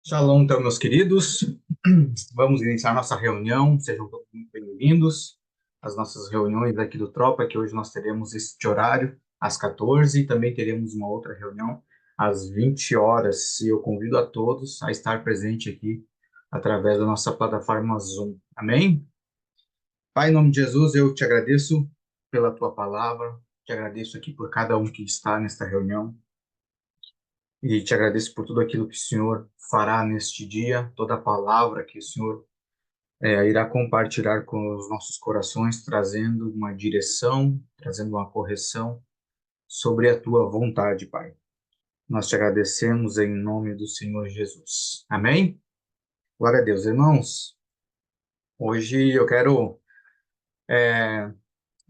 Shalom, então, meus queridos. Vamos iniciar nossa reunião. Sejam todos muito bem-vindos às nossas reuniões aqui do Tropa, que hoje nós teremos este horário às 14 e também teremos uma outra reunião às 20 horas. E eu convido a todos a estar presente aqui através da nossa plataforma Zoom. Amém? Pai, em nome de Jesus, eu te agradeço pela tua palavra, te agradeço aqui por cada um que está nesta reunião. E te agradeço por tudo aquilo que o Senhor fará neste dia, toda a palavra que o Senhor irá compartilhar com os nossos corações, trazendo uma direção, trazendo uma correção sobre a tua vontade, Pai. Nós te agradecemos em nome do Senhor Jesus. Amém? Glória a Deus, irmãos. Hoje eu quero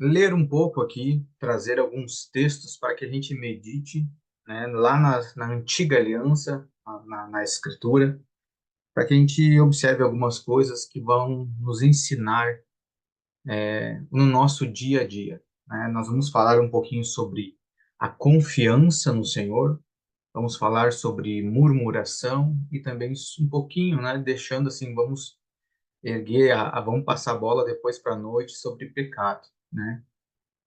ler um pouco aqui, trazer alguns textos para que a gente medite, né, lá na antiga aliança, na Escritura, para que a gente observe algumas coisas que vão nos ensinar no nosso dia a dia, né? Nós vamos falar um pouquinho sobre a confiança no Senhor, vamos falar sobre murmuração e também um pouquinho, né, deixando assim, vamos erguer vamos passar a bola depois para a noite sobre pecado, né?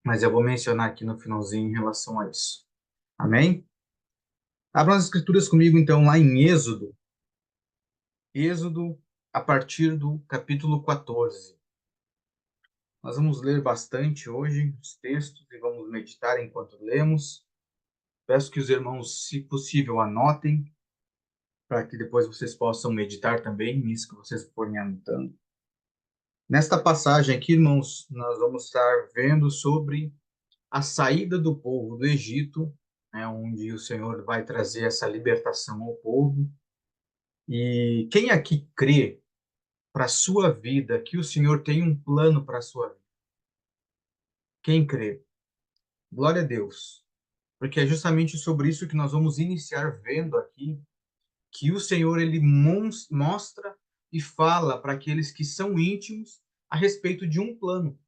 Mas eu vou mencionar aqui no finalzinho em relação a isso. Amém? Abram as escrituras comigo então lá em Êxodo. Êxodo, a partir do capítulo 14. Nós vamos ler bastante hoje os textos e vamos meditar enquanto lemos. Peço que os irmãos, se possível, anotem, para que depois vocês possam meditar também nisso que vocês forem anotando. Nesta passagem aqui, irmãos, nós vamos estar vendo sobre a saída do povo do Egito, né, onde o Senhor vai trazer essa libertação ao povo. E quem aqui crê para a sua vida que o Senhor tem um plano para a sua vida? Quem crê? Glória a Deus. Porque é justamente sobre isso que nós vamos iniciar vendo aqui, que o Senhor ele mostra e fala para aqueles que são íntimos a respeito de um plano.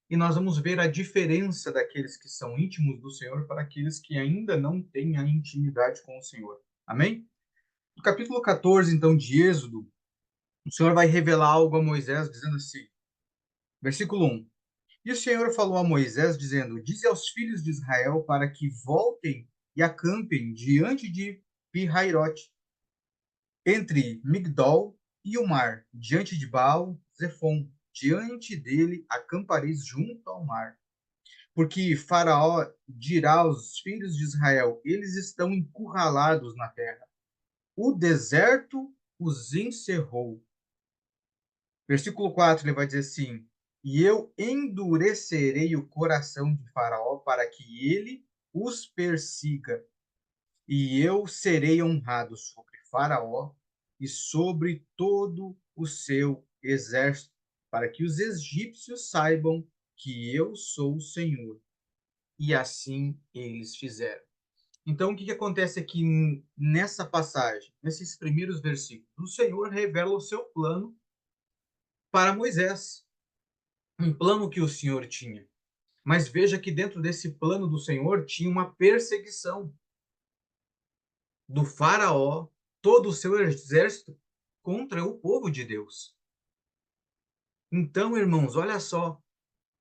E nós vamos ver a diferença daqueles que são íntimos do Senhor para aqueles que ainda não têm a intimidade com o Senhor. Amém? No capítulo 14, então, de Êxodo, o Senhor vai revelar algo a Moisés, dizendo assim, versículo 1. E o Senhor falou a Moisés, dizendo, dize aos filhos de Israel para que voltem e acampem diante de Pi-Hairote, entre Migdol e o mar, diante de Baal-Zefon. Diante dele acampareis junto ao mar. Porque Faraó dirá aos filhos de Israel, eles estão encurralados na terra. O deserto os encerrou. Versículo 4, ele vai dizer assim, e eu endurecerei o coração de Faraó para que ele os persiga, e eu serei honrado sobre Faraó e sobre todo o seu exército, para que os egípcios saibam que eu sou o Senhor. E assim eles fizeram. Então, o que acontece aqui nessa passagem, nesses primeiros versículos? O Senhor revela o seu plano para Moisés, um plano que o Senhor tinha. Mas veja que dentro desse plano do Senhor tinha uma perseguição do Faraó, todo o seu exército, contra o povo de Deus. Então, irmãos, olha só,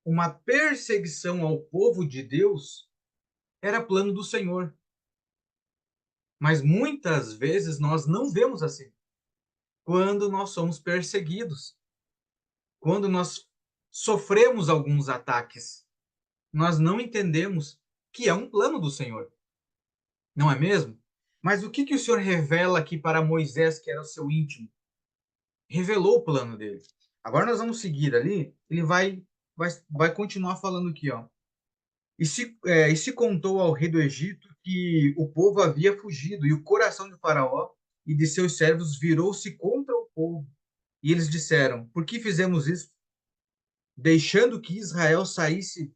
uma perseguição ao povo de Deus era plano do Senhor. Mas muitas vezes nós não vemos assim. Quando nós somos perseguidos, quando nós sofremos alguns ataques, nós não entendemos que é um plano do Senhor. Não é mesmo? Mas o que o Senhor revela aqui para Moisés, que era o seu íntimo? Revelou o plano dele. Agora nós vamos seguir ali, ele vai continuar falando aqui, ó. E se contou ao rei do Egito que o povo havia fugido, e o coração de Faraó e de seus servos virou-se contra o povo. E eles disseram: por que fizemos isso? Deixando que Israel saísse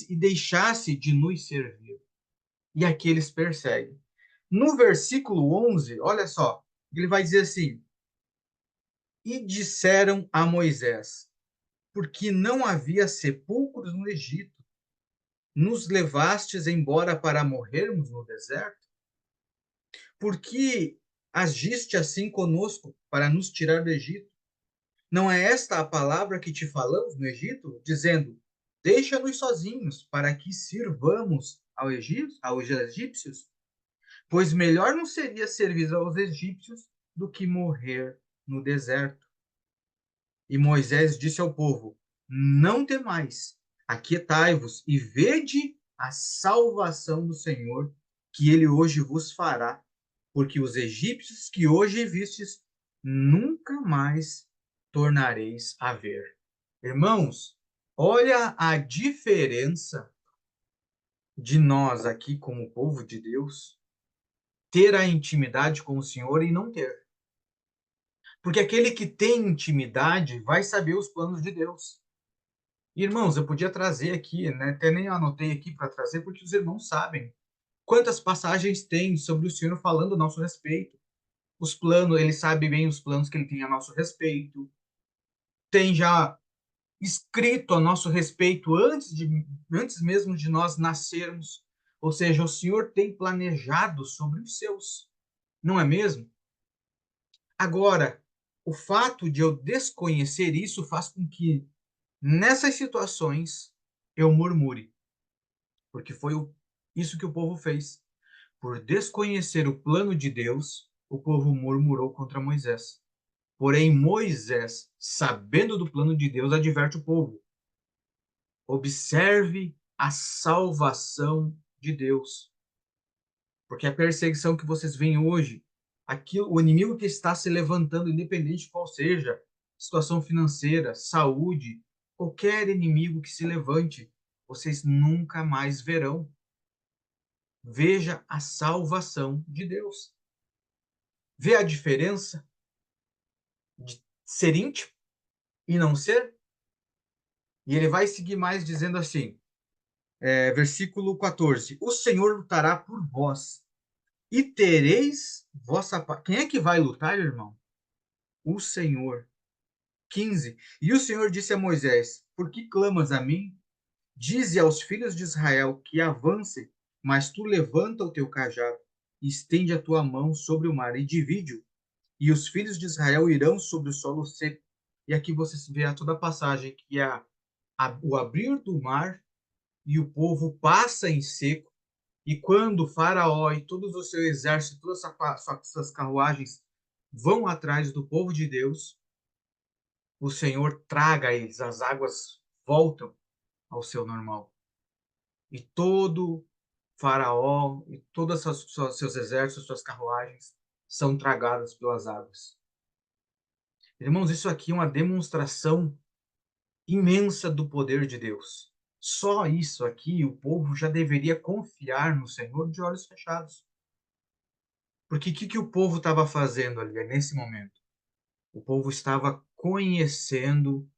e deixasse de nos servir. E aqui eles perseguem. No versículo 11, olha só, ele vai dizer assim: e disseram a Moisés, porque não havia sepulcros no Egito, nos levastes embora para morrermos no deserto? Porque agiste assim conosco para nos tirar do Egito? Não é esta a palavra que te falamos no Egito, dizendo: deixa-nos sozinhos para que sirvamos aos egípcios? Pois melhor não seria servir aos egípcios do que morrer no deserto. E Moisés disse ao povo: não temais, aquietai-vos e vede a salvação do Senhor, que ele hoje vos fará, porque os egípcios que hoje vistes, nunca mais tornareis a ver. Irmãos, olha a diferença de nós aqui, como povo de Deus, ter a intimidade com o Senhor e não ter. Porque aquele que tem intimidade vai saber os planos de Deus. Irmãos, eu podia trazer aqui, né? Até nem anotei aqui para trazer, porque os irmãos sabem quantas passagens tem sobre o Senhor falando a nosso respeito. Os planos, ele sabe bem os planos que ele tem a nosso respeito. Tem já escrito a nosso respeito antes mesmo de nós nascermos. Ou seja, o Senhor tem planejado sobre os seus, não é mesmo? Agora, o fato de eu desconhecer isso faz com que, nessas situações, eu murmure, porque foi isso que o povo fez. Por desconhecer o plano de Deus, o povo murmurou contra Moisés. Porém, Moisés, sabendo do plano de Deus, adverte o povo: observe a salvação de Deus. Porque a perseguição que vocês veem hoje, aquilo, o inimigo que está se levantando, independente de qual seja, situação financeira, saúde, qualquer inimigo que se levante, vocês nunca mais verão. Veja a salvação de Deus. Vê a diferença de ser íntimo e não ser? E ele vai seguir mais dizendo assim, versículo 14: o Senhor lutará por vós e tereis vossa paz. Quem é que vai lutar, irmão? O Senhor. 15: e o Senhor disse a Moisés: por que clamas a mim? Dize aos filhos de Israel que avancem, mas tu levanta o teu cajado e estende a tua mão sobre o mar e divide-o, e os filhos de Israel irão sobre o solo seco. E aqui você vê a toda a passagem que é o abrir do mar e o povo passa em seco. E quando o Faraó e todo o seu exército, todas suas carruagens vão atrás do povo de Deus, o Senhor traga eles, as águas voltam ao seu normal. E todo Faraó e todos os seus exércitos, suas carruagens, são tragadas pelas águas. Irmãos, isso aqui é uma demonstração imensa do poder de Deus. Só isso aqui o povo já deveria confiar no Senhor de olhos fechados. Porque o que o povo estava fazendo ali nesse momento? O povo estava conhecendo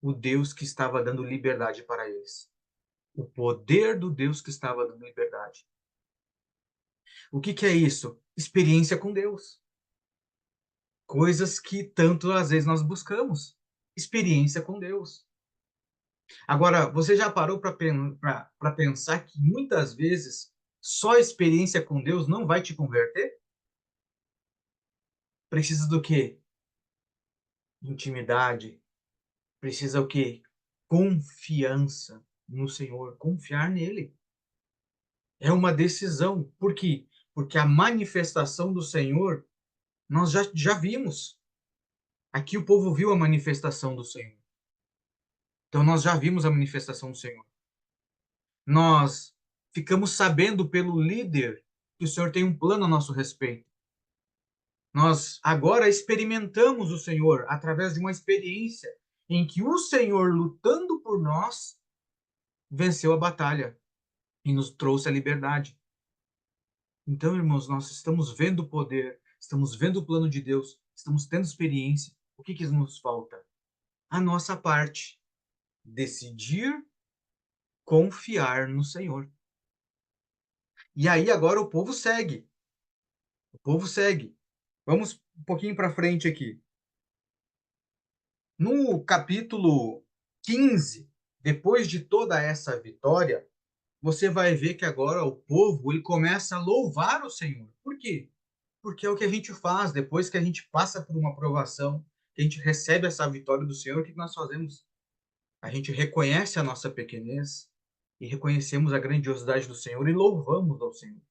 o Deus que estava dando liberdade para eles. O poder do Deus que estava dando liberdade. O que é isso? Experiência com Deus. Coisas que tanto às vezes nós buscamos. Experiência com Deus. Agora, você já parou para pensar que muitas vezes só a experiência com Deus não vai te converter? Precisa do quê? Intimidade. Precisa o quê? Confiança no Senhor, confiar nele. É uma decisão. Por quê? Porque a manifestação do Senhor nós já vimos. Aqui o povo viu a manifestação do Senhor. Então nós já vimos a manifestação do Senhor. Nós ficamos sabendo pelo líder que o Senhor tem um plano a nosso respeito. Nós agora experimentamos o Senhor através de uma experiência em que o Senhor, lutando por nós, venceu a batalha e nos trouxe a liberdade. Então, irmãos, nós estamos vendo o poder, estamos vendo o plano de Deus, estamos tendo experiência. O que nos falta? A nossa parte. Decidir confiar no Senhor. E aí agora o povo segue. O povo segue. Vamos um pouquinho para frente aqui. No capítulo 15, depois de toda essa vitória, você vai ver que agora o povo ele começa a louvar o Senhor. Por quê? Porque é o que a gente faz depois que a gente passa por uma provação, que a gente recebe essa vitória do Senhor, o que nós fazemos? A gente reconhece a nossa pequenez e reconhecemos a grandiosidade do Senhor e louvamos ao Senhor.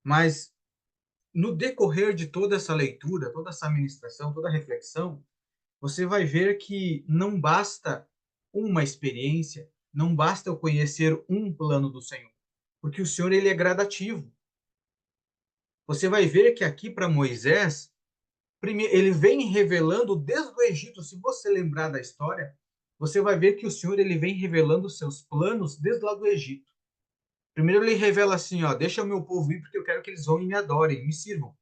Mas no decorrer de toda essa leitura, toda essa ministração, toda a reflexão, você vai ver que não basta uma experiência, não basta eu conhecer um plano do Senhor, porque o Senhor ele é gradativo. Você vai ver que aqui para Moisés, primeiro, ele vem revelando desde o Egito. Se você lembrar da história, você vai ver que o Senhor ele vem revelando os seus planos desde lá do Egito. Primeiro ele revela assim, ó, deixa o meu povo ir porque eu quero que eles vão e me adorem, me sirvam.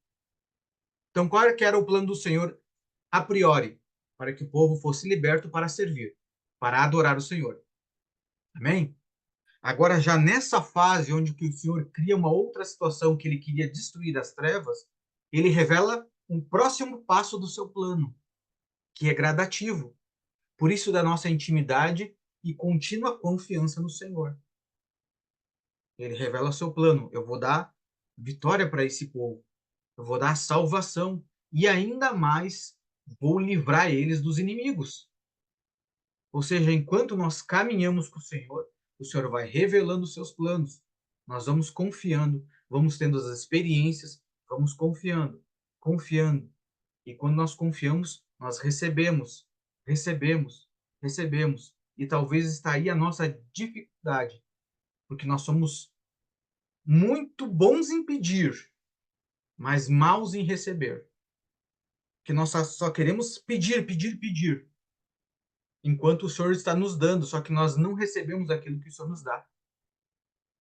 Então, qual que era o plano do Senhor a priori? Para que o povo fosse liberto para servir, para adorar o Senhor. Amém? Agora, já nessa fase onde que o Senhor cria uma outra situação que ele queria destruir as trevas, ele revela um próximo passo do seu plano, que é gradativo. Por isso, da nossa intimidade e contínua confiança no Senhor. Ele revela o seu plano. Eu vou dar vitória para esse povo. Eu vou dar salvação. E ainda mais, vou livrar eles dos inimigos. Ou seja, enquanto nós caminhamos com o Senhor vai revelando os seus planos. Nós vamos confiando, vamos tendo as experiências, vamos confiando, confiando. E quando nós confiamos, nós recebemos, recebemos, recebemos. E talvez está aí a nossa dificuldade, porque nós somos muito bons em pedir, mas maus em receber. Que nós só queremos pedir, pedir, pedir, enquanto o Senhor está nos dando, só que nós não recebemos aquilo que o Senhor nos dá.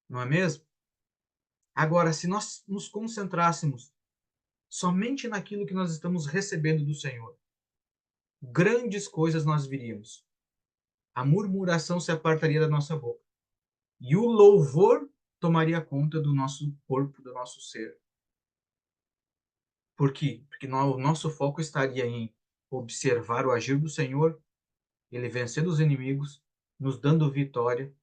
Não é mesmo? Agora, se nós nos concentrássemos somente naquilo que nós estamos recebendo do Senhor, grandes coisas nós viríamos. A murmuração se apartaria da nossa boca. E o louvor tomaria conta do nosso corpo, do nosso ser. Por quê? Porque o nosso foco estaria em observar o agir do Senhor, ele vencendo os inimigos, nos dando vitória,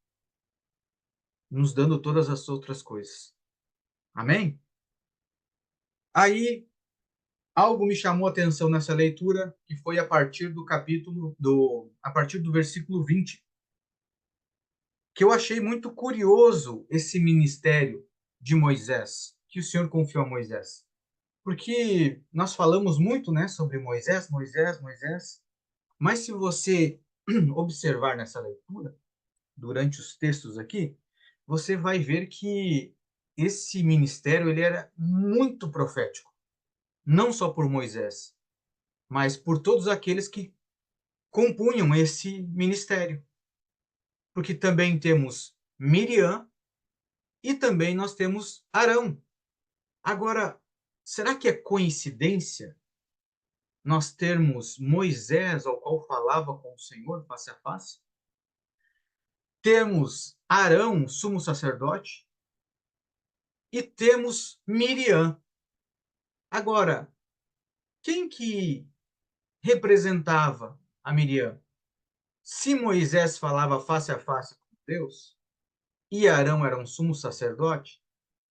nos dando todas as outras coisas. Amém? Aí, algo me chamou a atenção nessa leitura, que foi a partir do versículo 20, que eu achei muito curioso esse ministério de Moisés, que o Senhor confiou a Moisés. Porque nós falamos muito, né, sobre Moisés, Moisés, Moisés, mas se você observar nessa leitura, durante os textos aqui, você vai ver que esse ministério ele era muito profético, não só por Moisés, mas por todos aqueles que compunham esse ministério. Porque também temos Miriam e também nós temos Arão. Agora, será que é coincidência nós termos Moisés, ao qual falava com o Senhor face a face? Temos Arão, sumo sacerdote, e temos Miriam. Agora, quem que representava a Miriam? Se Moisés falava face a face com Deus e Arão era um sumo sacerdote,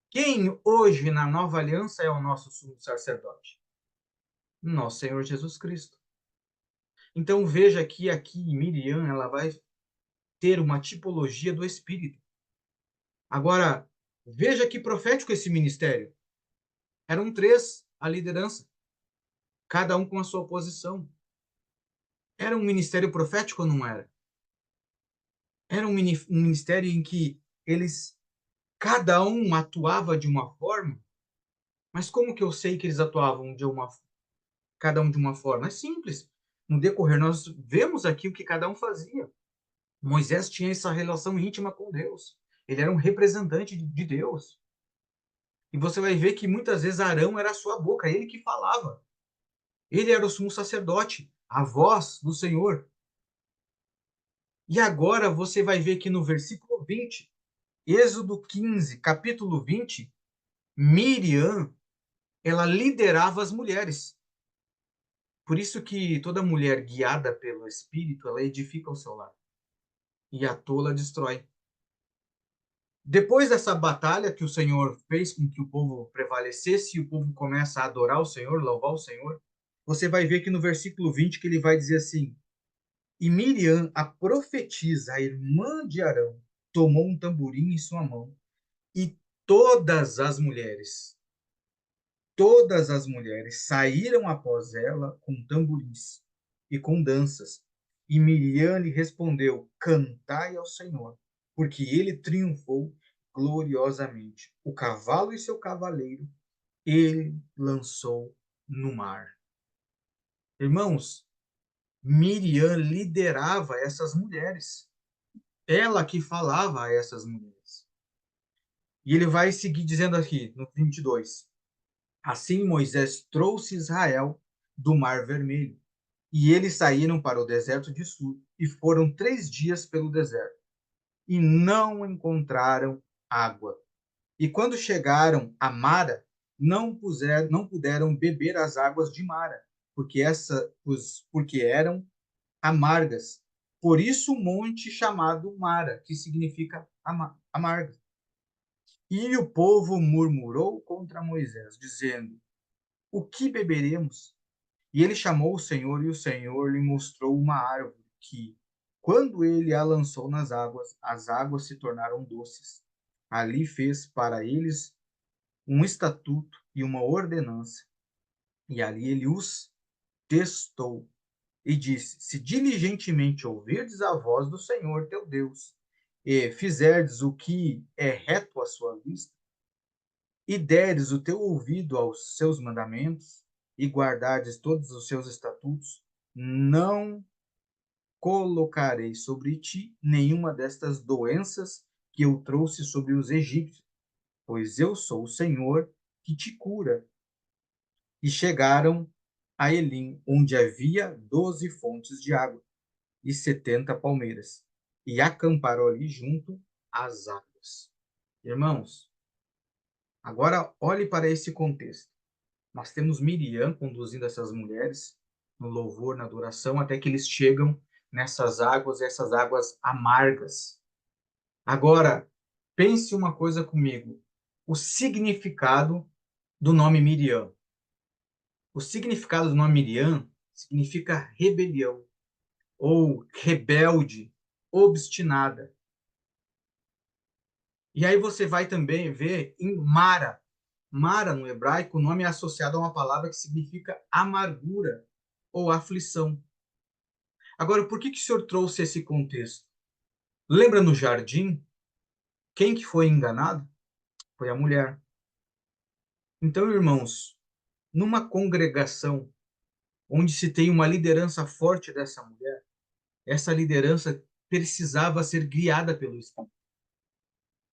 quem hoje na nova aliança é o nosso sumo sacerdote? Nosso Senhor Jesus Cristo. Então veja que aqui Miriam ela vai ter uma tipologia do Espírito. Agora, veja que profético esse ministério. Eram três a liderança, cada um com a sua posição. Era um ministério profético ou não era? Era um ministério em que eles, cada um atuava de uma forma, mas como que eu sei que eles atuavam cada um de uma forma? É simples. No decorrer, nós vemos aqui o que cada um fazia. Moisés tinha essa relação íntima com Deus. Ele era um representante de Deus. E você vai ver que muitas vezes Arão era a sua boca, ele que falava. Ele era o sumo sacerdote, a voz do Senhor. E agora você vai ver que no versículo 20, Êxodo 15, capítulo 20, Miriam, ela liderava as mulheres. Por isso que toda mulher guiada pelo Espírito, ela edifica o seu lar. E a tola destrói. Depois dessa batalha que o Senhor fez com que o povo prevalecesse e o povo começa a adorar o Senhor, louvar o Senhor, você vai ver que no versículo 20 que ele vai dizer assim: E Miriam, a profetisa, a irmã de Arão, tomou um tamborim em sua mão, e todas as mulheres, todas as mulheres saíram após ela com tamborins e com danças. E Miriam lhe respondeu: Cantai ao Senhor, porque ele triunfou gloriosamente. O cavalo e seu cavaleiro ele lançou no mar. Irmãos, Miriam liderava essas mulheres. Ela que falava a essas mulheres. E ele vai seguir dizendo aqui, no 22. Assim Moisés trouxe Israel do Mar Vermelho, e eles saíram para o deserto de Sur, e foram 3 dias pelo deserto, e não encontraram água. E quando chegaram a Mara, não puderam beber as águas de Mara, porque eram amargas. Por isso o monte chamado Mara, que significa amarga. E o povo murmurou contra Moisés, dizendo: O que beberemos? E ele chamou o Senhor, e o Senhor lhe mostrou uma árvore que, quando ele a lançou nas águas, as águas se tornaram doces. Ali fez para eles um estatuto e uma ordenança, e ali ele os testou e disse: Se diligentemente ouvirdes a voz do Senhor teu Deus, e fizerdes o que é reto à sua vista, e deres o teu ouvido aos seus mandamentos, e guardardes todos os seus estatutos, não colocarei sobre ti nenhuma destas doenças que eu trouxe sobre os egípcios, pois eu sou o Senhor que te cura. E chegaram a Elim, onde havia 12 fontes de água e 70 palmeiras, e acamparam ali junto às águas. Irmãos, agora olhe para esse contexto. Nós temos Miriam conduzindo essas mulheres no louvor, na adoração, até que eles chegam nessas águas, essas águas amargas. Agora, pense uma coisa comigo: o significado do nome Miriam. O significado do nome Miriam significa rebelião, ou rebelde, obstinada. E aí você vai também ver em Mara. Mara, no hebraico, o nome é associado a uma palavra que significa amargura ou aflição. Agora, por que o senhor trouxe esse contexto? Lembra no jardim? Quem que foi enganado? Foi a mulher. Então, irmãos, numa congregação onde se tem uma liderança forte dessa mulher, essa liderança precisava ser guiada pelo Espírito,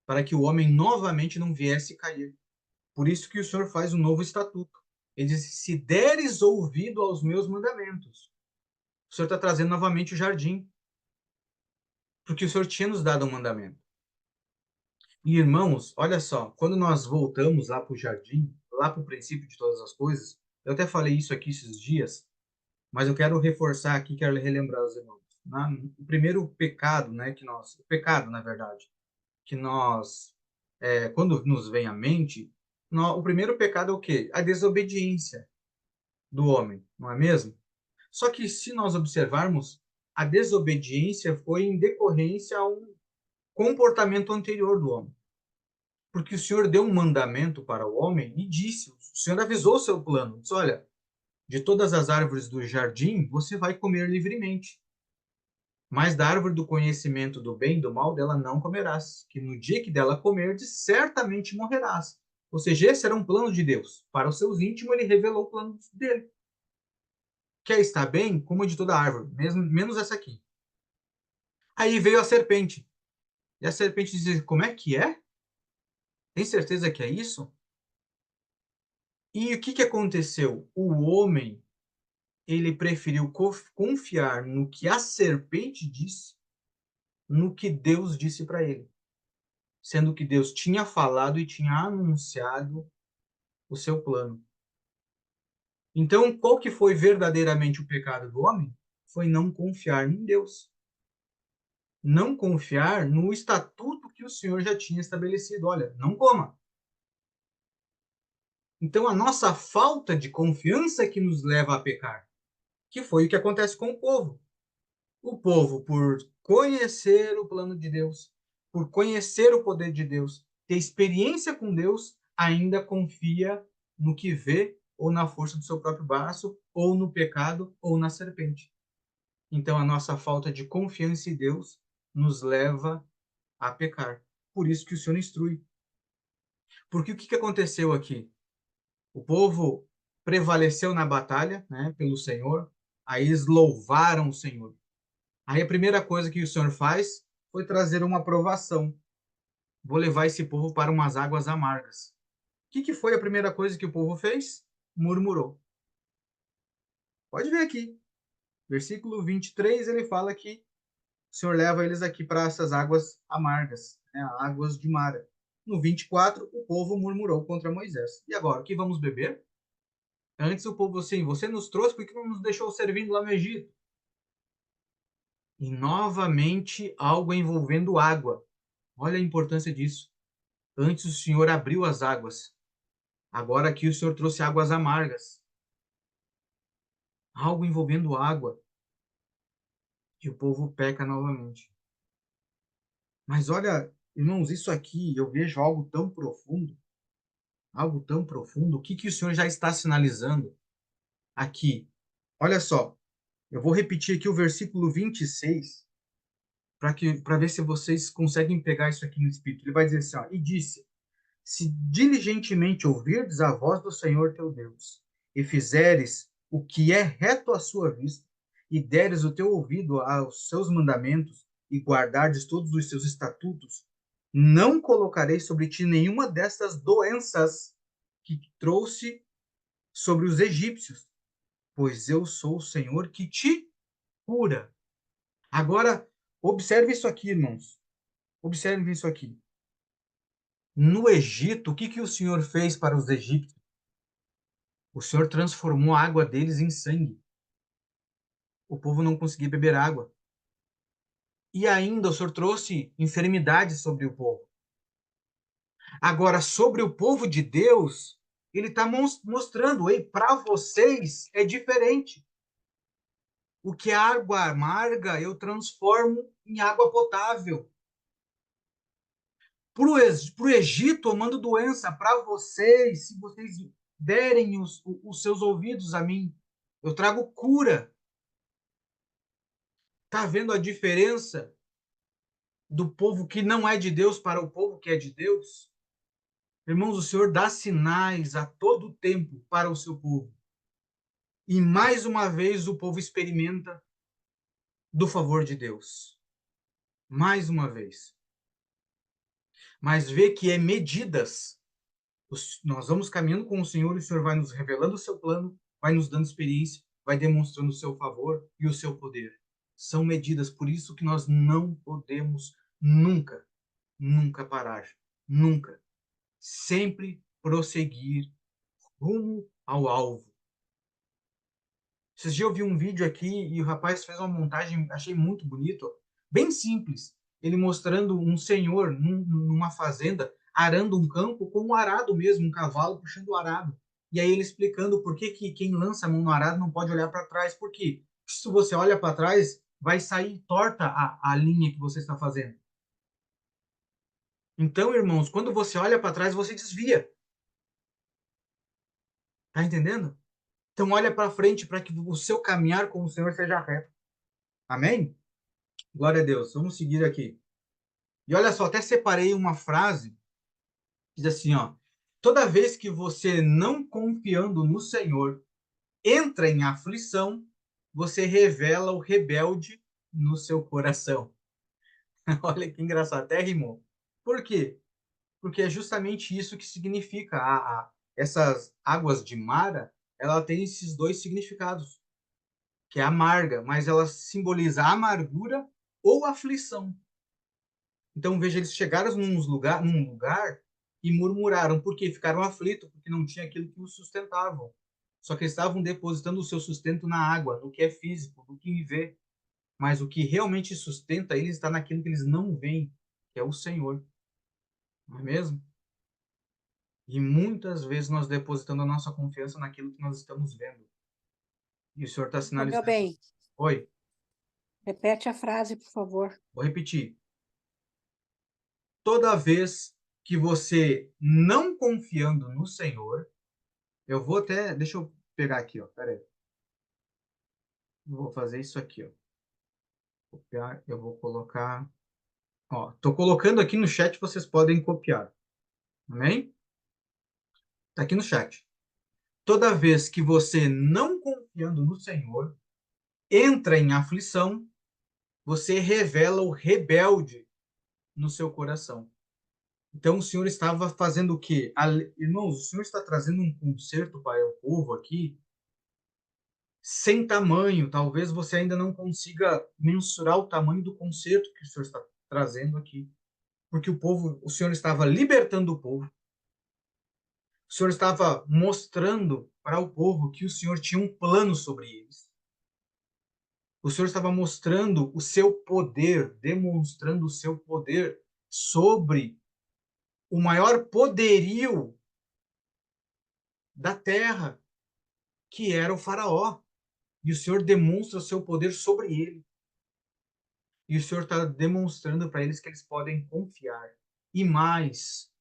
para que o homem novamente não viesse cair. Por isso que o Senhor faz um novo estatuto. Ele diz: se deres ouvido aos meus mandamentos. O Senhor está trazendo novamente o jardim, porque o Senhor tinha nos dado um mandamento. E irmãos, olha só, quando nós voltamos lá para o jardim, lá para o princípio de todas as coisas, eu até falei isso aqui esses dias, mas eu quero reforçar aqui, quero relembrar os irmãos. O primeiro pecado, né, o pecado, na verdade, que nós, quando nos vem à mente, o primeiro pecado é o quê? A desobediência do homem, não é mesmo? Só que se nós observarmos, a desobediência foi em decorrência a um comportamento anterior do homem. Porque o Senhor deu um mandamento para o homem e disse, o Senhor avisou o seu plano, disse: olha, de todas as árvores do jardim você vai comer livremente, mas da árvore do conhecimento do bem e do mal dela não comerás, que no dia que dela comerdes, certamente morrerás. Ou seja, esse era um plano de Deus. Para os seus íntimos, ele revelou o plano dele. Quer estar bem? Coma de toda árvore, mesmo, menos essa aqui. Aí veio a serpente. E a serpente disse: como é que é? Tem certeza que é isso? E o que aconteceu? O homem, ele preferiu confiar no que a serpente disse, no que Deus disse para ele. Sendo que Deus tinha falado e tinha anunciado o seu plano. Então, qual que foi verdadeiramente o pecado do homem? Foi não confiar em Deus. não confiar no estatuto que o Senhor já tinha estabelecido. Olha, não coma. Então, a nossa falta de confiança é que nos leva a pecar, que foi o que acontece com o povo. O povo, por conhecer o plano de Deus, por conhecer o poder de Deus, ter experiência com Deus, ainda confia no que vê, ou na força do seu próprio braço, ou no pecado, ou na serpente. Então, a nossa falta de confiança em Deus nos leva a pecar. Por isso que o Senhor instrui. Porque o que aconteceu aqui? O povo prevaleceu na batalha, né, pelo Senhor, aí eles louvaram o Senhor. Aí a primeira coisa que o Senhor faz foi trazer uma provação. Vou levar esse povo para umas águas amargas. O que foi a primeira coisa que o povo fez? Murmurou. Pode ver aqui. Versículo 23, ele fala que o Senhor leva eles aqui para essas águas amargas, né, águas de Mara. No 24, o povo murmurou contra Moisés. E agora, o que vamos beber? Antes o povo assim, você nos trouxe, por que não nos deixou servindo lá no Egito? E novamente algo envolvendo água. Olha a importância disso. Antes o Senhor abriu as águas. Agora aqui o Senhor trouxe águas amargas. Algo envolvendo água. E o povo peca novamente. Mas olha, irmãos, isso aqui eu vejo algo tão profundo. Algo tão profundo. O que o Senhor já está sinalizando aqui? Olha só. Eu vou repetir aqui o versículo 26 para ver se vocês conseguem pegar isso aqui no Espírito. Ele vai dizer assim, ó, e disse, se diligentemente ouvirdes a voz do Senhor teu Deus, e fizeres o que é reto à sua vista, e deres o teu ouvido aos seus mandamentos, e guardardes todos os seus estatutos, não colocarei sobre ti nenhuma destas doenças que trouxe sobre os egípcios, pois eu sou o Senhor que te cura. Agora, observe isso aqui, irmãos. Observe isso aqui. No Egito, o que o Senhor fez para os egípcios? O Senhor transformou a água deles em sangue. O povo não conseguia beber água. E ainda o Senhor trouxe enfermidades sobre o povo. Agora, sobre o povo de Deus, ele está mostrando, ei, para vocês é diferente. O que é água amarga, eu transformo em água potável. Para o Egito, eu mando doença. Para vocês, se vocês derem os seus ouvidos a mim, eu trago cura. Está vendo a diferença do povo que não é de Deus para o povo que é de Deus? Irmãos, o Senhor dá sinais a todo tempo para o seu povo. E mais uma vez o povo experimenta do favor de Deus. Mais uma vez. Mas vê que é medidas. Nós vamos caminhando com o Senhor e o Senhor vai nos revelando o seu plano, vai nos dando experiência, vai demonstrando o seu favor e o seu poder. São medidas, por isso que nós não podemos nunca, nunca parar. Nunca. Sempre prosseguir rumo ao alvo. Esses dias eu vi um vídeo aqui e o rapaz fez uma montagem, achei muito bonito, bem simples. Ele mostrando um senhor numa fazenda arando um campo com um arado mesmo, um cavalo puxando o arado. E aí ele explicando por que quem lança a mão no arado não pode olhar para trás. Porque se você olha para trás, vai sair torta a linha que você está fazendo. Então, irmãos, quando você olha para trás, você desvia. Tá entendendo? Então, olha para frente para que o seu caminhar com o Senhor seja reto. Amém? Glória a Deus. Vamos seguir aqui. E olha só, até separei uma frase que diz assim, ó: toda vez que você não confiando no Senhor entra em aflição, você revela o rebelde no seu coração. Olha que engraçado, até rimou. Por quê? Porque é justamente isso que significa essas águas de Mara, ela tem esses dois significados, que é amarga, mas ela simboliza amargura ou aflição. Então, veja, eles chegaram num lugar e murmuraram, porque ficaram aflitos, porque não tinha aquilo que os sustentavam. Só que eles estavam depositando o seu sustento na água, no que é físico, no que vê. mas o que realmente sustenta eles está naquilo que eles não veem, que é o Senhor. Não é mesmo? E muitas vezes nós depositamos a nossa confiança naquilo que nós estamos vendo. E o Senhor está Ô, meu sinalizando. bem, Oi, repete a frase, por favor. vou repetir. Toda vez que você não confiando no Senhor, eu vou até. Deixa eu pegar aqui, ó. Pera aí. Eu vou fazer isso aqui, ó. Copiar, eu vou colocar. Ó, tô colocando aqui no chat, vocês podem copiar. Amém? Tá aqui no chat. Toda vez que você não confiando no Senhor, entra em aflição, você revela o rebelde no seu coração. Então o Senhor estava fazendo o quê? Irmãos, o Senhor está trazendo um conserto para o povo aqui sem tamanho. Talvez você ainda não consiga mensurar o tamanho do conserto que o Senhor está trazendo aqui. Porque o Senhor estava libertando o povo. O Senhor estava mostrando para o povo que o Senhor tinha um plano sobre eles. O Senhor estava mostrando o seu poder, demonstrando o seu poder sobre o maior poderio da terra, que era o Faraó. E o Senhor demonstra o seu poder sobre ele. E o Senhor está demonstrando para eles que eles podem confiar. E mais,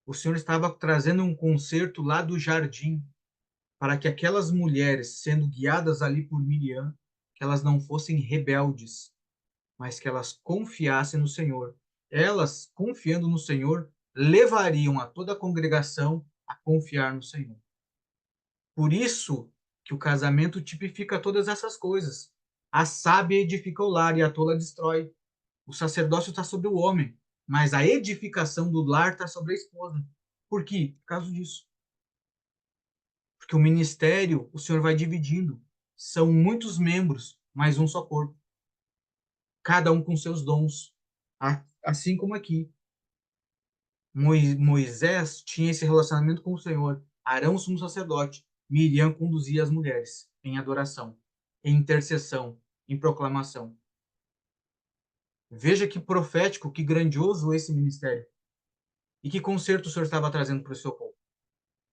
o Senhor estava trazendo um concerto lá do jardim, para que aquelas mulheres, sendo guiadas ali por Miriam, que elas não fossem rebeldes, mas que elas confiassem no Senhor. Elas, confiando no Senhor, levariam a toda a congregação a confiar no Senhor. Por isso que o casamento tipifica todas essas coisas. A sábia edifica o lar e a tola destrói. O sacerdócio está sobre o homem, mas a edificação do lar está sobre a esposa. Por quê? Por causa disso. Porque o ministério, o Senhor vai dividindo. São muitos membros, mas um só corpo. Cada um com seus dons. Assim como aqui. Moisés tinha esse relacionamento com o Senhor. Arão, sumo sacerdote. Miriam conduzia as mulheres em adoração, em intercessão, em proclamação. Veja que profético, que grandioso esse ministério. E que conserto o Senhor estava trazendo para o seu povo.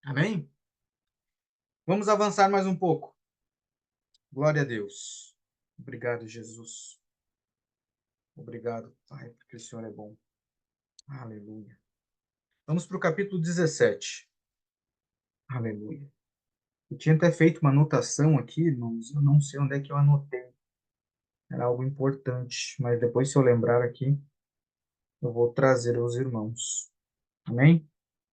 Amém? Vamos avançar mais um pouco. Glória a Deus. Obrigado, Jesus. Obrigado, Pai, porque o Senhor é bom. Aleluia. Vamos para o capítulo 17. Aleluia. Eu tinha até feito uma anotação aqui, irmãos. Eu não sei onde é que eu anotei. Era algo importante, mas depois, se eu lembrar aqui, eu vou trazer aos irmãos. Amém?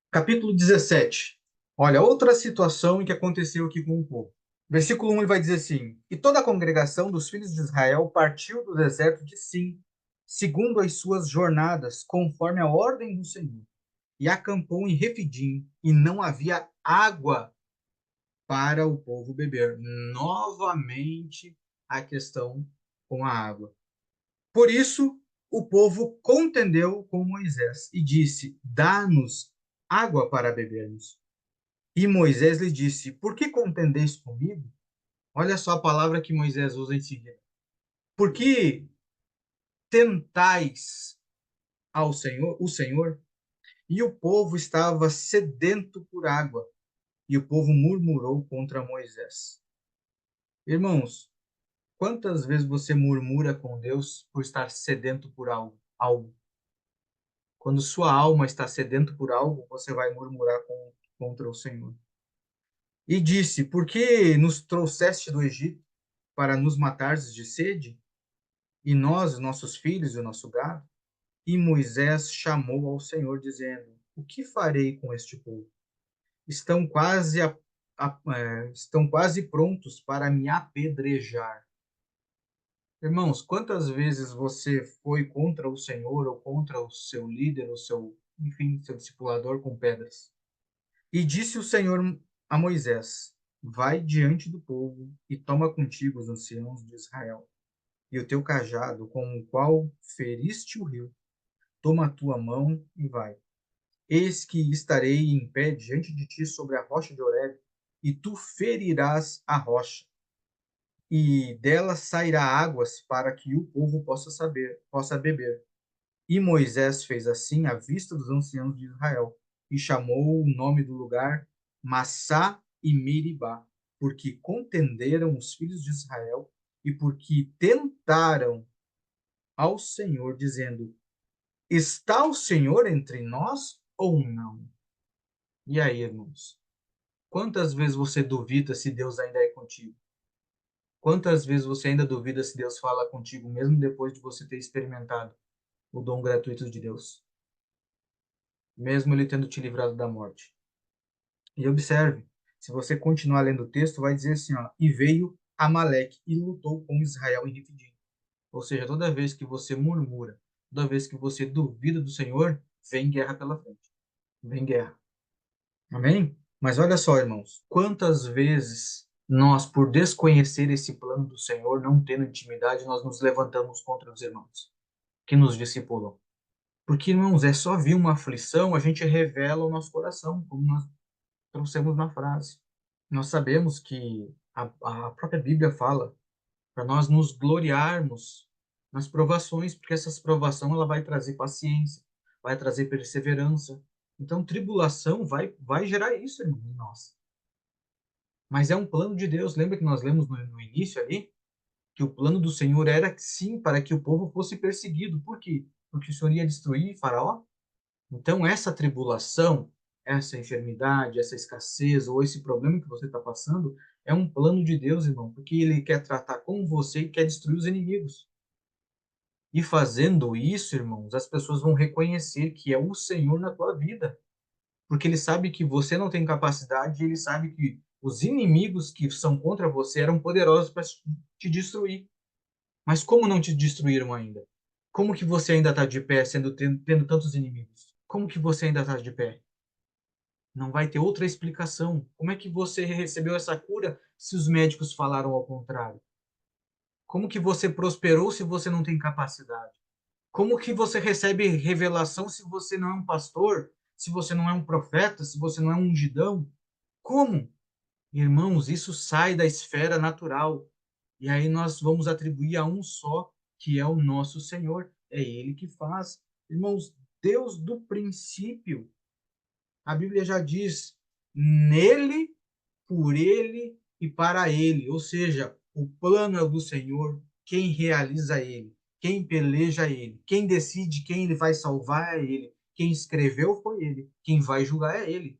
Capítulo 17. Olha, outra situação em que aconteceu aqui com o povo. Versículo 1 ele vai dizer assim: E toda a congregação dos filhos de Israel partiu do deserto de Sim, segundo as suas jornadas, conforme a ordem do Senhor, e acampou em Refidim, e não havia água para o povo beber. Novamente a questão com a água. Por isso, o povo contendeu com Moisés e disse: Dá-nos água para bebermos. E Moisés lhe disse: Por que contendeis comigo? Olha só a palavra que Moisés usa em seguida. Por que tentais ao Senhor, o Senhor? E o povo estava sedento por água, e o povo murmurou contra Moisés. Irmãos, quantas vezes você murmura com Deus por estar sedento por algo? Quando sua alma está sedento por algo, você vai murmurar contra o Senhor. E disse: Por que nos trouxeste do Egito para nos matares de sede? E nós, nossos filhos e o nosso gado? E Moisés chamou ao Senhor, dizendo: O que farei com este povo? Estão estão quase prontos para me apedrejar. Irmãos, quantas vezes você foi contra o Senhor ou contra o seu líder, ou seu, enfim, seu discipulador com pedras? E disse o Senhor a Moisés: Vai diante do povo e toma contigo os anciãos de Israel e o teu cajado com o qual feriste o rio. Toma a tua mão e vai. Eis que estarei em pé diante de ti sobre a rocha de Horebe, e tu ferirás a rocha, e dela sairá águas para que o povo possa beber. E Moisés fez assim à vista dos anciãos de Israel, e chamou o nome do lugar Massá e Meribá, porque contenderam os filhos de Israel e porque tentaram ao Senhor, dizendo: Está o Senhor entre nós ou não? E aí, irmãos? Quantas vezes você duvida se Deus ainda é contigo? Quantas vezes você ainda duvida se Deus fala contigo, mesmo depois de você ter experimentado o dom gratuito de Deus, mesmo Ele tendo te livrado da morte? E observe, se você continuar lendo o texto, vai dizer assim, ó, e veio Amaleque e lutou com Israel em Refidim. Ou seja, toda vez que você murmura, toda vez que você duvida do Senhor, vem guerra pela frente. Vem guerra. Amém? Mas olha só, irmãos, quantas vezes nós, por desconhecer esse plano do Senhor, não tendo intimidade, nós nos levantamos contra os irmãos que nos discipulam. Porque, irmãos, é só vir uma aflição, a gente revela o nosso coração, como nós trouxemos na frase. Nós sabemos que a própria Bíblia fala para nós nos gloriarmos nas provações, porque essas provações ela vai trazer paciência, vai trazer perseverança. Então, tribulação vai gerar isso, irmão, em nós. Mas é um plano de Deus. Lembra que nós lemos no início ali que o plano do Senhor era sim para que o povo fosse perseguido. Por quê? Porque o Senhor ia destruir Faraó. Então, essa tribulação, essa enfermidade, essa escassez ou esse problema que você está passando é um plano de Deus, irmão, porque Ele quer tratar com você e quer destruir os inimigos. E fazendo isso, irmãos, as pessoas vão reconhecer que é o Senhor na tua vida, porque Ele sabe que você não tem capacidade e Ele sabe que os inimigos que são contra você eram poderosos para te destruir. Mas como não te destruíram ainda? Como que você ainda está de pé, tendo tantos inimigos? Como que você ainda está de pé? Não vai ter outra explicação. Como é que você recebeu essa cura se os médicos falaram ao contrário? Como que você prosperou se você não tem capacidade? Como que você recebe revelação se você não é um pastor? Se você não é um profeta? Se você não é um ungidão? Como? Irmãos, isso sai da esfera natural. E aí nós vamos atribuir a um só, que é o nosso Senhor. É Ele que faz. Irmãos, Deus do princípio, a Bíblia já diz, nele, por ele e para ele. Ou seja, o plano é o do Senhor, quem realiza é ele, quem peleja é ele, quem decide quem ele vai salvar é ele, quem escreveu foi ele, quem vai julgar é ele.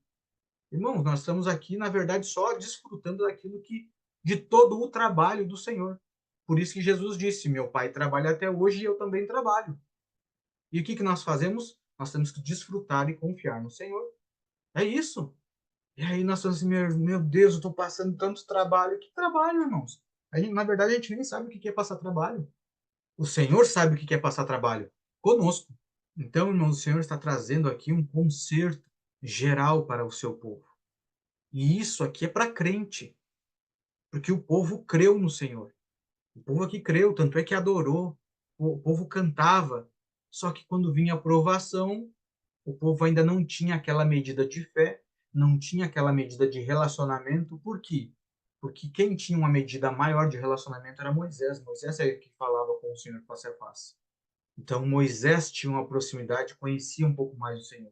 Irmãos, nós estamos aqui, na verdade, só desfrutando daquilo que de todo o trabalho do Senhor. Por isso que Jesus disse: Meu Pai trabalha até hoje e eu também trabalho. E o que que nós fazemos? Nós temos que desfrutar e confiar no Senhor. É isso. E aí nós falamos assim, meu Deus, eu estou passando tanto trabalho. Que trabalho, irmãos? Na verdade, a gente nem sabe o que é passar trabalho. O Senhor sabe o que é passar trabalho conosco. Então, irmãos, o Senhor está trazendo aqui um conserto geral para o seu povo. E isso aqui é para crente, porque o povo creu no Senhor. O povo aqui creu, tanto é que adorou. O povo cantava. Só que quando vinha a provação, o povo ainda não tinha aquela medida de fé, não tinha aquela medida de relacionamento. Por quê? Porque quem tinha uma medida maior de relacionamento era Moisés. Moisés é que falava com o Senhor face a face. Então Moisés tinha uma proximidade, conhecia um pouco mais o Senhor.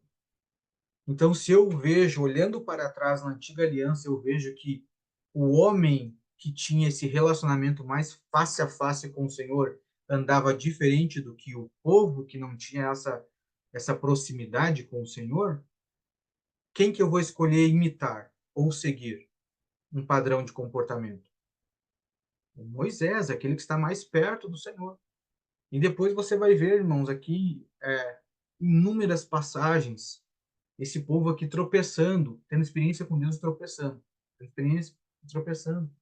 Então, se eu vejo, olhando para trás na antiga aliança, eu vejo que o homem que tinha esse relacionamento mais face a face com o Senhor andava diferente do que o povo que não tinha essa proximidade com o Senhor, quem que eu vou escolher imitar ou seguir um padrão de comportamento? O Moisés, aquele que está mais perto do Senhor. E depois você vai ver, irmãos, aqui inúmeras passagens, esse povo aqui tropeçando, tendo experiência com Deus tropeçando, tendo experiência tropeçando.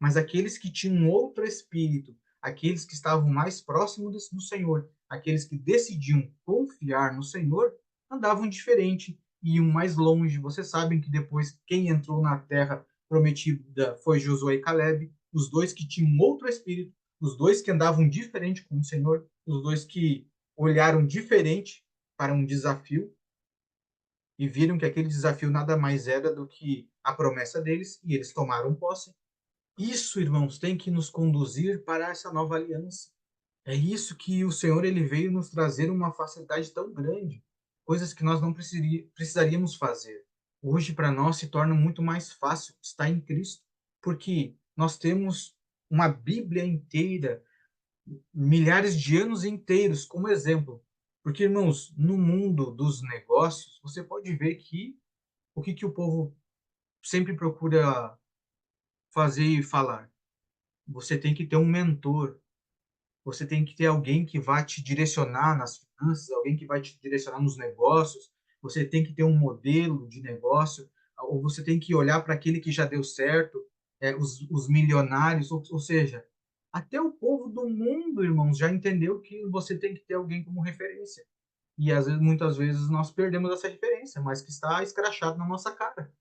Mas aqueles que tinham outro espírito, aqueles que estavam mais próximos do Senhor, aqueles que decidiam confiar no Senhor, andavam diferente, iam mais longe. Vocês sabem que depois quem entrou na terra prometida foi Josué e Caleb, os dois que tinham outro espírito, os dois que andavam diferente com o Senhor, os dois que olharam diferente para um desafio e viram que aquele desafio nada mais era do que a promessa deles e eles tomaram posse. Isso, irmãos, tem que nos conduzir para essa nova aliança. É isso que o Senhor ele veio nos trazer uma facilidade tão grande, coisas que nós não precisaríamos fazer. Hoje, para nós, se torna muito mais fácil estar em Cristo, porque nós temos uma Bíblia inteira, milhares de anos inteiros como exemplo. Porque, irmãos, no mundo dos negócios, você pode ver que que o povo sempre procura fazer e falar. Você tem que ter um mentor, você tem que ter alguém que vai te direcionar nas finanças, alguém que vai te direcionar nos negócios, você tem que ter um modelo de negócio, ou você tem que olhar para aquele que já deu certo, os milionários, ou seja, até o povo do mundo, irmãos, já entendeu que você tem que ter alguém como referência. E às vezes, muitas vezes nós perdemos essa referência, mas que está escrachado na nossa cara,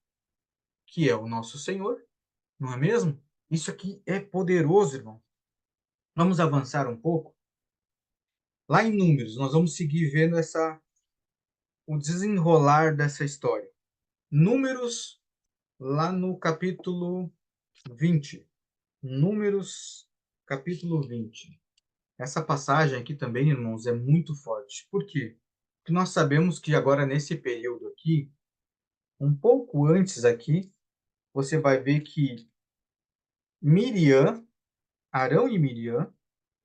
que é o nosso Senhor, não é mesmo? Isso aqui é poderoso, irmão. Vamos avançar um pouco. Lá em Números, nós vamos seguir vendo o desenrolar dessa história. Números, lá no capítulo 20. Números, capítulo 20. Essa passagem aqui também, irmãos, é muito forte. Por quê? Porque nós sabemos que agora, nesse período aqui, um pouco antes aqui, você vai ver que Miriam, Arão e Miriam,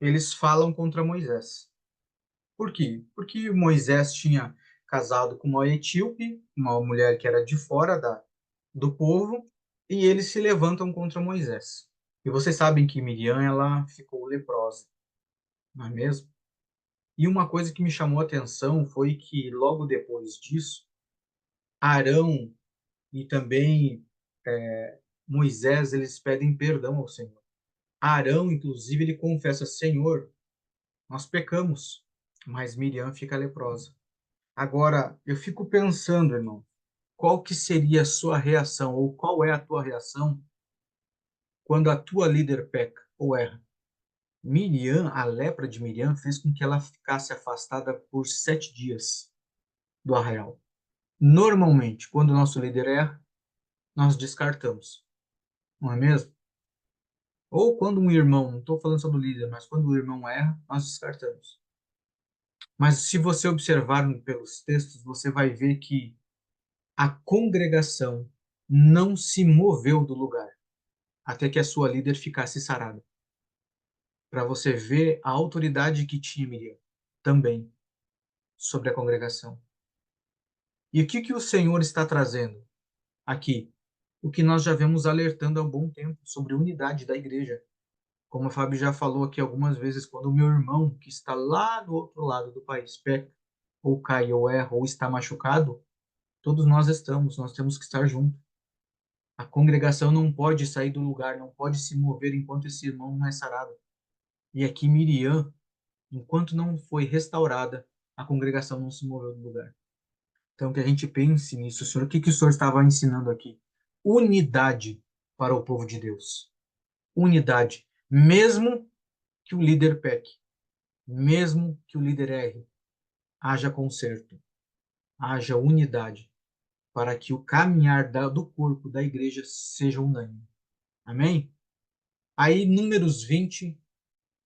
eles falam contra Moisés. Por quê? Porque Moisés tinha casado com uma etíope, uma mulher que era de fora do povo, e eles se levantam contra Moisés. E vocês sabem que Miriam, ela ficou leprosa, não é mesmo? E uma coisa que me chamou a atenção foi que logo depois disso, Arão e também Moisés, eles pedem perdão ao Senhor. Arão, inclusive, ele confessa: Senhor, nós pecamos, mas Miriam fica leprosa. Agora, eu fico pensando, irmão, qual que seria a sua reação, ou qual é a tua reação quando a tua líder peca ou erra? Miriam, a lepra de Miriam, fez com que ela ficasse afastada por 7 dias do arraial. Normalmente, quando o nosso líder erra, nós descartamos, não é mesmo? Ou quando um irmão, não estou falando só do líder, mas quando o irmão erra, nós descartamos. Mas se você observar pelos textos, você vai ver que a congregação não se moveu do lugar até que a sua líder ficasse sarada. Para você ver a autoridade que tinha Miriam também sobre a congregação. E o que o Senhor está trazendo aqui? O que nós já vemos alertando há um bom tempo sobre a unidade da igreja. Como a Fábio já falou aqui algumas vezes, quando o meu irmão, que está lá do outro lado do país, peca, ou cai, ou erra, ou está machucado, todos nós temos que estar juntos. A congregação não pode sair do lugar, não pode se mover enquanto esse irmão não é sarado. E aqui Miriam, enquanto não foi restaurada, a congregação não se moveu do lugar. Então, que a gente pense nisso, Senhor. O que o Senhor estava ensinando aqui? Unidade para o povo de Deus. Unidade. Mesmo que o líder peque, mesmo que o líder erre, haja conserto, haja unidade, para que o caminhar do corpo da igreja seja unânime. Amém? Aí, Números 20,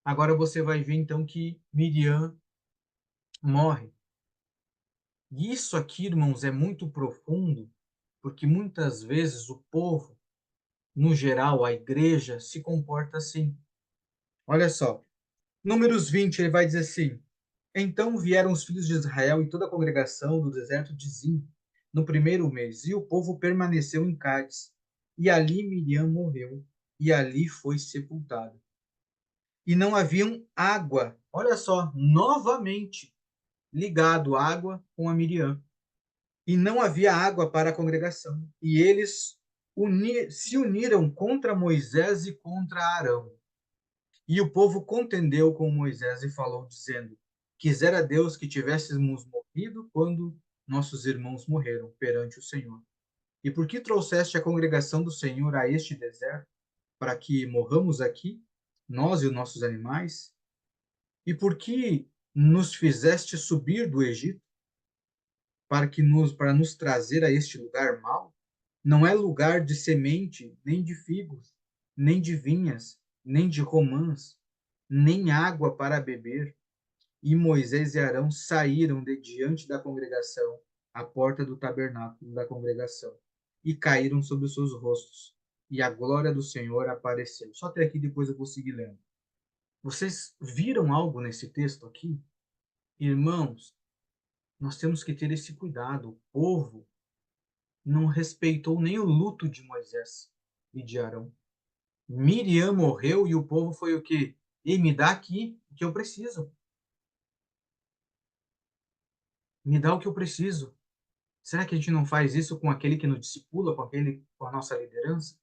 agora você vai ver então que Miriam morre. E isso aqui, irmãos, é muito profundo, porque muitas vezes o povo, no geral, a igreja, se comporta assim. Olha só, Números 20, ele vai dizer assim: Então vieram os filhos de Israel e toda a congregação do deserto de Zim, no primeiro mês, e o povo permaneceu em Cádiz. E ali Miriam morreu, e ali foi sepultada. E não haviam água. Olha só, novamente ligado água com a Miriam. E não havia água para a congregação. E eles se uniram contra Moisés e contra Arão. E o povo contendeu com Moisés e falou, dizendo: Quisera Deus que tivéssemos morrido quando nossos irmãos morreram perante o Senhor. E por que trouxeste a congregação do Senhor a este deserto, para que morramos aqui, nós e os nossos animais? E por que nos fizeste subir do Egito, para nos trazer a este lugar mau? Não é lugar de semente, nem de figos, nem de vinhas, nem de romãs, nem água para beber. E Moisés e Arão saíram de diante da congregação, à porta do tabernáculo da congregação, e caíram sobre os seus rostos. E a glória do Senhor apareceu. Só até aqui, depois eu vou seguir lendo. Vocês viram algo nesse texto aqui? Irmãos, nós temos que ter esse cuidado. O povo não respeitou nem o luto de Moisés e de Arão. Miriam morreu e o povo foi o quê? E me dá aqui o que eu preciso. Me dá o que eu preciso. Será que a gente não faz isso com aquele que nos discipula, com a nossa liderança?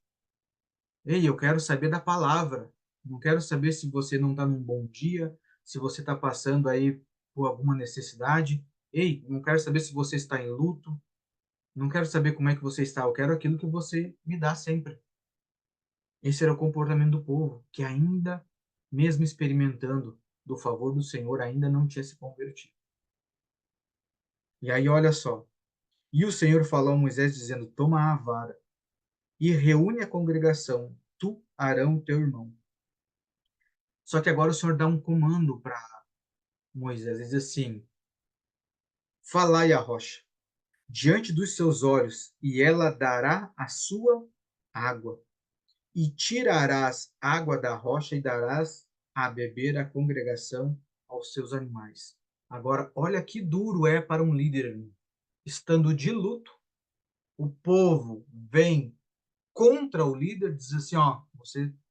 Ei, eu quero saber da palavra. Não quero saber se você não está num bom dia, se você está passando aí por alguma necessidade. Ei, não quero saber se você está em luto. Não quero saber como é que você está. Eu quero aquilo que você me dá sempre. Esse era o comportamento do povo, que ainda, mesmo experimentando do favor do Senhor, ainda não tinha se convertido. E aí, olha só. E o Senhor falou a Moisés, dizendo: Toma a vara e reúne a congregação, tu, Arão, teu irmão. Só que agora o Senhor dá um comando para Moisés, ele diz assim: Falai a rocha diante dos seus olhos, e ela dará a sua água. E tirarás água da rocha e darás a beber à congregação, aos seus animais. Agora, olha que duro é para um líder. Estando de luto, o povo vem contra o líder, diz assim, ó,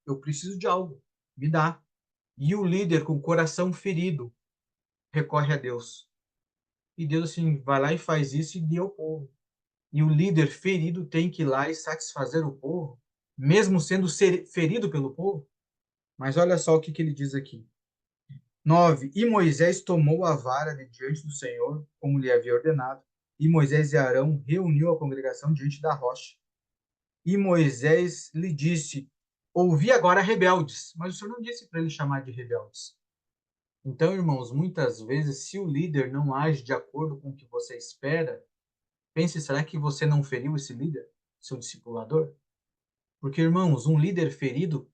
eu preciso de algo, me dá. E o líder com o coração ferido recorre a Deus. E Deus assim, vai lá e faz isso e dê ao povo. E o líder ferido tem que ir lá e satisfazer o povo, mesmo sendo ferido pelo povo. Mas olha só o que ele diz aqui. 9. E Moisés tomou a vara de diante do Senhor, como lhe havia ordenado. E Moisés e Arão reuniu a congregação diante da rocha. E Moisés lhe disse: Ouvi agora rebeldes. Mas o Senhor não disse para ele chamar de rebeldes. Então, irmãos, muitas vezes, se o líder não age de acordo com o que você espera, pense: será que você não feriu esse líder, seu discipulador? Porque, irmãos, um líder ferido,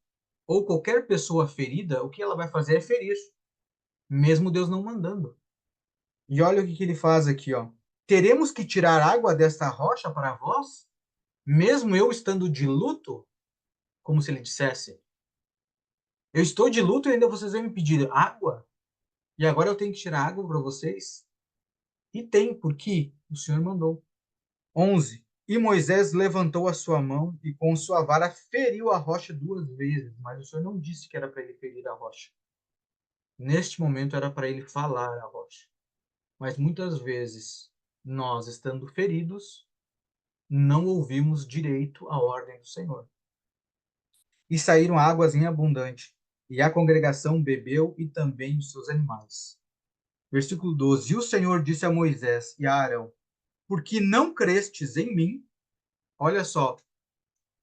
ou qualquer pessoa ferida, o que ela vai fazer é ferir, mesmo Deus não mandando. E olha o que ele faz aqui, ó. Teremos que tirar água desta rocha para vós, mesmo eu estando de luto, como se ele dissesse. Eu estou de luto e ainda vocês vêm me pedir água? E agora eu tenho que tirar água para vocês? E tem, porque o Senhor mandou. 11. E Moisés levantou a sua mão e com sua vara feriu a rocha 2 vezes, mas o Senhor não disse que era para ele ferir a rocha. Neste momento era para ele falar a rocha. Mas muitas vezes, nós estando feridos, não ouvimos direito a ordem do Senhor. E saíram águas em abundante, e a congregação bebeu e também os seus animais. Versículo 12. E o Senhor disse a Moisés e a Arão: Porque não crestes em mim? Olha só,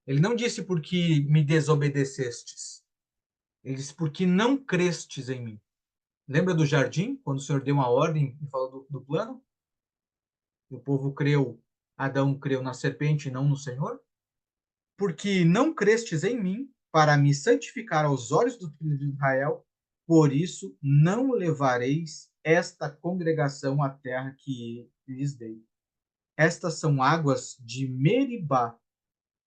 ele não disse porque me desobedecestes. Ele disse porque não crestes em mim. Lembra do jardim, quando o Senhor deu uma ordem e falou do plano? E o povo creu, Adão creu na serpente e não no Senhor? Porque não crestes em mim, para me santificar aos olhos do filho de Israel, por isso não levareis esta congregação à terra que lhes dei. Estas são águas de Meribá,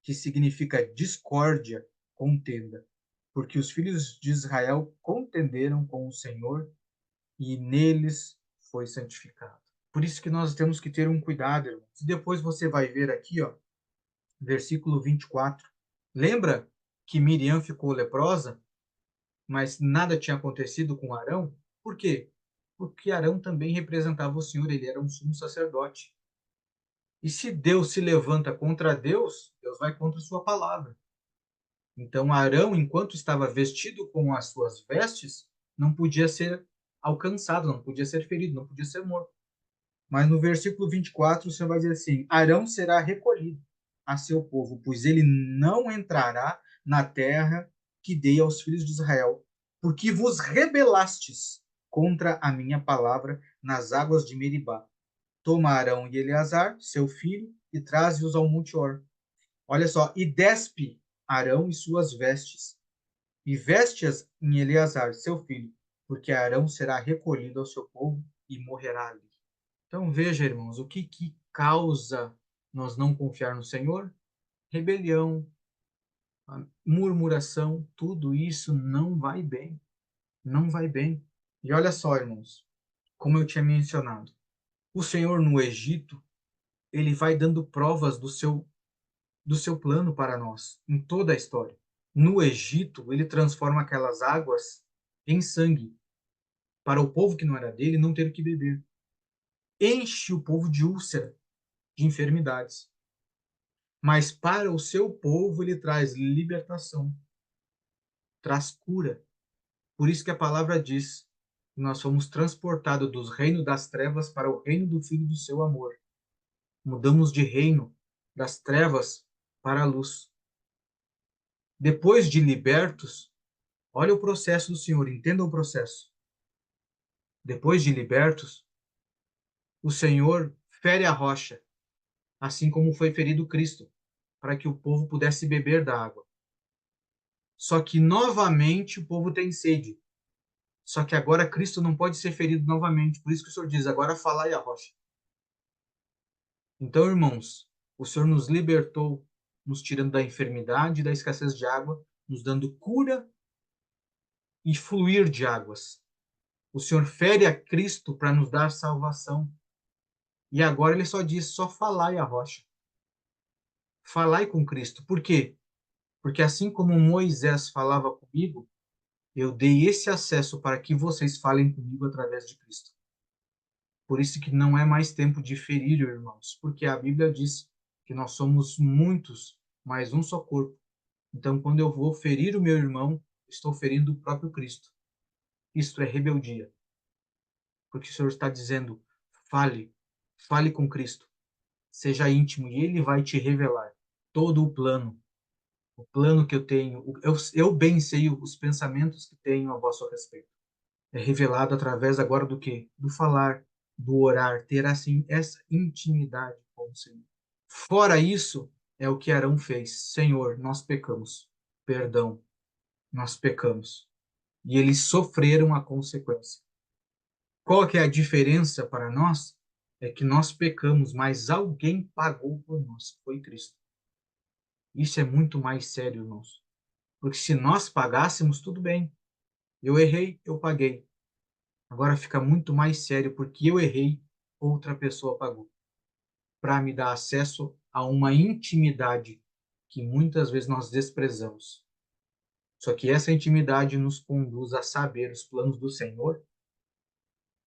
que significa discórdia, contenda, porque os filhos de Israel contenderam com o Senhor e neles foi santificado. Por isso que nós temos que ter um cuidado, irmãos. Depois você vai ver aqui, ó, versículo 24. Lembra que Miriam ficou leprosa, mas nada tinha acontecido com Arão? Por quê? Porque Arão também representava o Senhor, ele era um sumo sacerdote. E se Deus se levanta contra Deus, Deus vai contra a sua palavra. Então Arão, enquanto estava vestido com as suas vestes, não podia ser alcançado, não podia ser ferido, não podia ser morto. Mas no versículo 24, o Senhor vai dizer assim: Arão será recolhido a seu povo, pois ele não entrará na terra que dei aos filhos de Israel, porque vos rebelastes contra a minha palavra nas águas de Meribá. Toma Arão e Eleazar, seu filho, e traze-os ao Monte Or. Olha só, e despe Arão e suas vestes, e veste-as em Eleazar, seu filho, porque Arão será recolhido ao seu povo e morrerá ali. Então veja, irmãos, o que causa nós não confiar no Senhor? Rebelião, murmuração, tudo isso não vai bem, não vai bem. E olha só, irmãos, como eu tinha mencionado, o Senhor no Egito, ele vai dando provas do seu plano para nós, em toda a história. No Egito, ele transforma aquelas águas em sangue, para o povo que não era dele não ter o que beber. Enche o povo de úlcera, de enfermidades. Mas para o seu povo ele traz libertação, traz cura. Por isso que a palavra diz que nós fomos transportados do reino das trevas para o reino do Filho do seu amor. Mudamos de reino, das trevas para a luz. Depois de libertos, olha o processo do Senhor, entenda o processo. Depois de libertos, o Senhor fere a rocha, assim como foi ferido Cristo, para que o povo pudesse beber da água. Só que novamente o povo tem sede. Só que agora Cristo não pode ser ferido novamente. Por isso que o Senhor diz, agora falai a rocha. Então, irmãos, o Senhor nos libertou, nos tirando da enfermidade e da escassez de água, nos dando cura e fluir de águas. O Senhor fere a Cristo para nos dar salvação. E agora ele só diz, só falai a rocha. Falai com Cristo. Por quê? Porque assim como Moisés falava comigo, eu dei esse acesso para que vocês falem comigo através de Cristo. Por isso que não é mais tempo de ferir, irmãos, porque a Bíblia diz que nós somos muitos, mas um só corpo. Então, quando eu vou ferir o meu irmão, estou ferindo o próprio Cristo. Isto é rebeldia. Porque o Senhor está dizendo, fale, fale com Cristo. Seja íntimo e Ele vai te revelar todo o plano que eu tenho. Eu bem sei os pensamentos que tenho a vosso respeito. É revelado através agora do quê? Do falar, do orar, ter assim essa intimidade com o Senhor. Fora isso, é o que Arão fez. Senhor, nós pecamos. Perdão, nós pecamos. E eles sofreram a consequência. Qual que é a diferença para nós? É que nós pecamos, mas alguém pagou por nós, foi Cristo. Isso é muito mais sério, irmãos. Porque se nós pagássemos, tudo bem. Eu errei, eu paguei. Agora fica muito mais sério porque eu errei, outra pessoa pagou. Para me dar acesso a uma intimidade que muitas vezes nós desprezamos. Só que essa intimidade nos conduz a saber os planos do Senhor,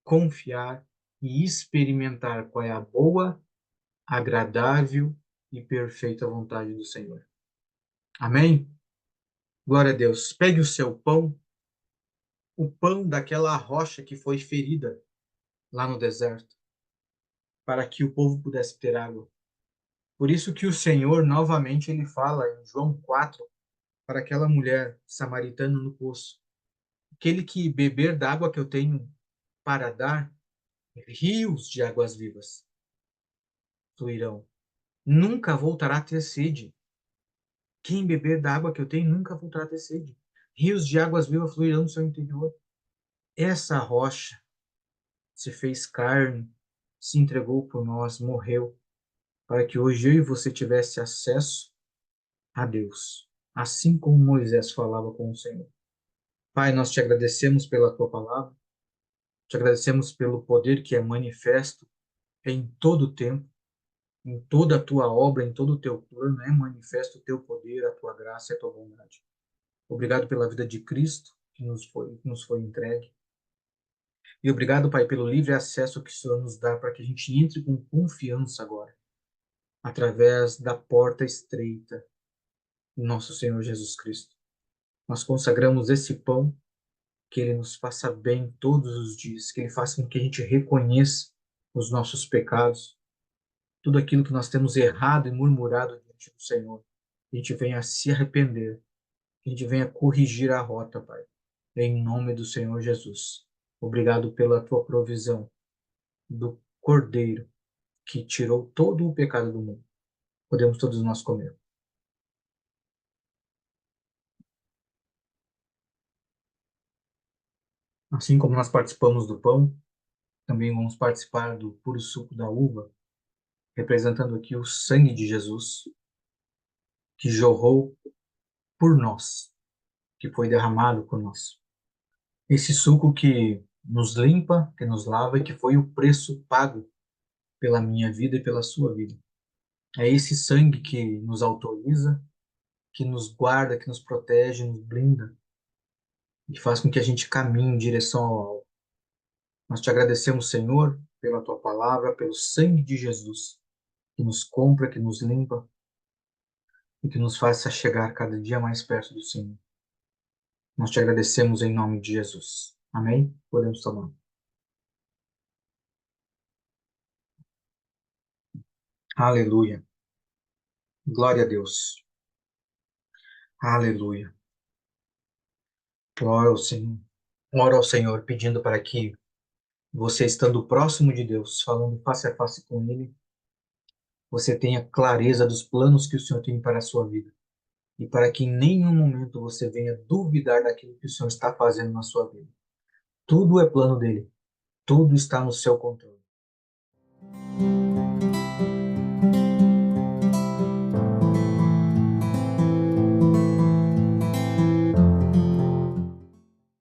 confiar e experimentar qual é a boa, agradável e perfeita vontade do Senhor. Amém? Glória a Deus. Pegue o seu pão, o pão daquela rocha que foi ferida lá no deserto, para que o povo pudesse ter água. Por isso que o Senhor, novamente, ele fala em João 4, para aquela mulher samaritana no poço: aquele que beber da água que eu tenho para dar, rios de águas vivas fluirão. Nunca voltará a ter sede. Quem beber da água que eu tenho nunca voltará a ter sede. Rios de águas vivas fluirão no seu interior. Essa rocha se fez carne, se entregou por nós, morreu, para que hoje eu e você tivesse acesso a Deus, assim como Moisés falava com o Senhor. Pai, nós te agradecemos pela tua palavra, te agradecemos pelo poder que é manifesto em todo o tempo, em toda a tua obra, em todo o teu plano, é manifesto o teu poder, a tua graça e a tua bondade. Obrigado pela vida de Cristo que nos foi entregue. E obrigado, Pai, pelo livre acesso que o Senhor nos dá para que a gente entre com confiança agora, através da porta estreita, nosso Senhor Jesus Cristo. Nós consagramos esse pão, que ele nos faça bem todos os dias, que ele faça com que a gente reconheça os nossos pecados, tudo aquilo que nós temos errado e murmurado diante do Senhor. Que a gente venha se arrepender, que a gente venha corrigir a rota, Pai, em nome do Senhor Jesus. Obrigado pela tua provisão do Cordeiro que tirou todo o pecado do mundo. Podemos todos nós comer. Assim como nós participamos do pão, também vamos participar do puro suco da uva, representando aqui o sangue de Jesus, que jorrou por nós, que foi derramado por nós. Esse suco que nos limpa, que nos lava e que foi o preço pago pela minha vida e pela sua vida. É esse sangue que nos autoriza, que nos guarda, que nos protege, nos blinda e faz com que a gente caminhe em direção ao alvo. Nós te agradecemos, Senhor, pela tua palavra, pelo sangue de Jesus, que nos compra, que nos limpa e que nos faz chegar cada dia mais perto do Senhor. Nós te agradecemos em nome de Jesus. Amém? Podemos tomar. Aleluia. Glória a Deus. Aleluia. Glória ao Senhor. Ora ao Senhor, pedindo para que você, estando próximo de Deus, falando face a face com Ele, você tenha clareza dos planos que o Senhor tem para a sua vida. E para que em nenhum momento você venha duvidar daquilo que o Senhor está fazendo na sua vida. Tudo é plano dele. Tudo está no seu controle.